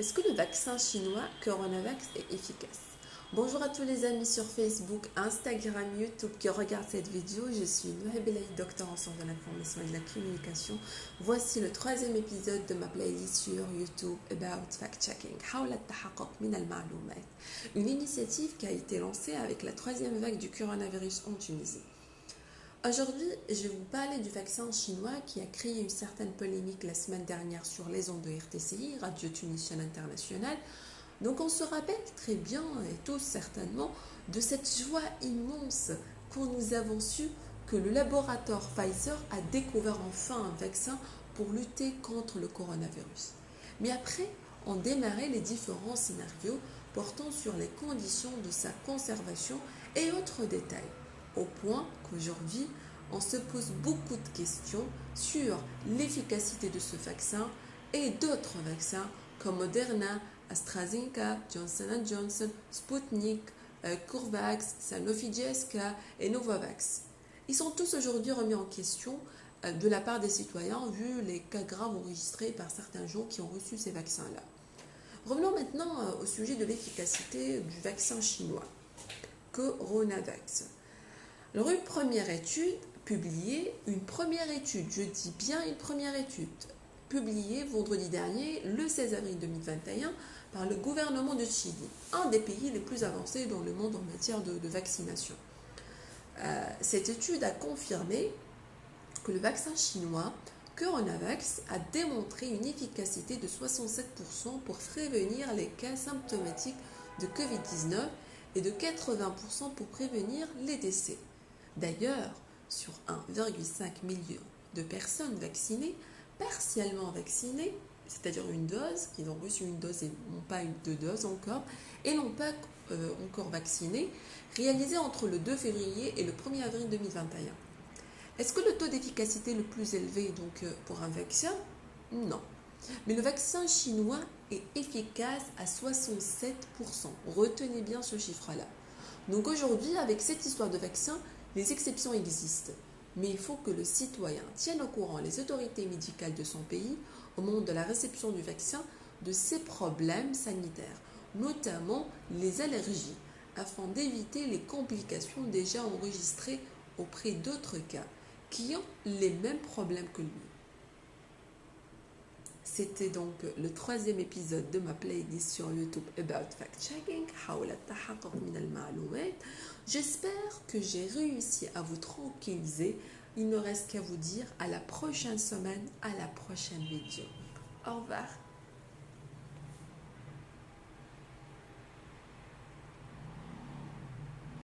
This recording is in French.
Est-ce que le vaccin chinois Coronavax est efficace? Bonjour à tous les amis sur Facebook, Instagram, YouTube qui regardent cette vidéo. Je suis Nouha Belaïd, docteur en sciences de l'information et de la communication. Voici le troisième épisode de ma playlist sur YouTube About Fact-Checking. حول التحقق من المعلومات. Une initiative qui a été lancée avec la troisième vague du coronavirus en Tunisie. Aujourd'hui, je vais vous parler du vaccin chinois qui a créé une certaine polémique la semaine dernière sur les ondes de RTCI, Radio Tunisienne Internationale. Donc on se rappelle très bien, et tous certainement, de cette joie immense quand nous avons su que le laboratoire Pfizer a découvert enfin un vaccin pour lutter contre le coronavirus. Mais après, ont démarré les différents scénarios portant sur les conditions de sa conservation et autres détails. Au point qu'aujourd'hui, on se pose beaucoup de questions sur l'efficacité de ce vaccin et d'autres vaccins comme Moderna, AstraZeneca, Johnson & Johnson, Sputnik, CureVac, Sanofi GSK et Novavax. Ils sont tous aujourd'hui remis en question de la part des citoyens vu les cas graves enregistrés par certains gens qui ont reçu ces vaccins-là. Revenons maintenant au sujet de l'efficacité du vaccin chinois, Coronavax. Alors une première étude publiée, je dis bien une première étude, publiée vendredi dernier, le 16 avril 2021, par le gouvernement de Chili, un des pays les plus avancés dans le monde en matière de vaccination. Cette étude a confirmé que le vaccin chinois Coronavax a démontré une efficacité de 67% pour prévenir les cas symptomatiques de Covid-19 et de 80% pour prévenir les décès. D'ailleurs, sur 1,5 million de personnes vaccinées, partiellement vaccinées, c'est-à-dire une dose, qui ont reçu une dose et n'ont pas eu deux doses encore, et n'ont pas encore vacciné, réalisé entre le 2 février et le 1er avril 2021. Est-ce que le taux d'efficacité est le plus élevé pour un vaccin? Non. Mais le vaccin chinois est efficace à 67%. Retenez bien ce chiffre-là. Donc aujourd'hui, avec cette histoire de vaccin, les exceptions existent. Mais il faut que le citoyen tienne au courant les autorités médicales de son pays au moment de la réception du vaccin de ses problèmes sanitaires, notamment les allergies, afin d'éviter les complications déjà enregistrées auprès d'autres cas qui ont les mêmes problèmes que lui. C'était donc le troisième épisode de ma playlist sur YouTube About Fact-Checking. J'espère que j'ai réussi à vous tranquilliser. Il ne reste qu'à vous dire à la prochaine semaine, à la prochaine vidéo. Au revoir.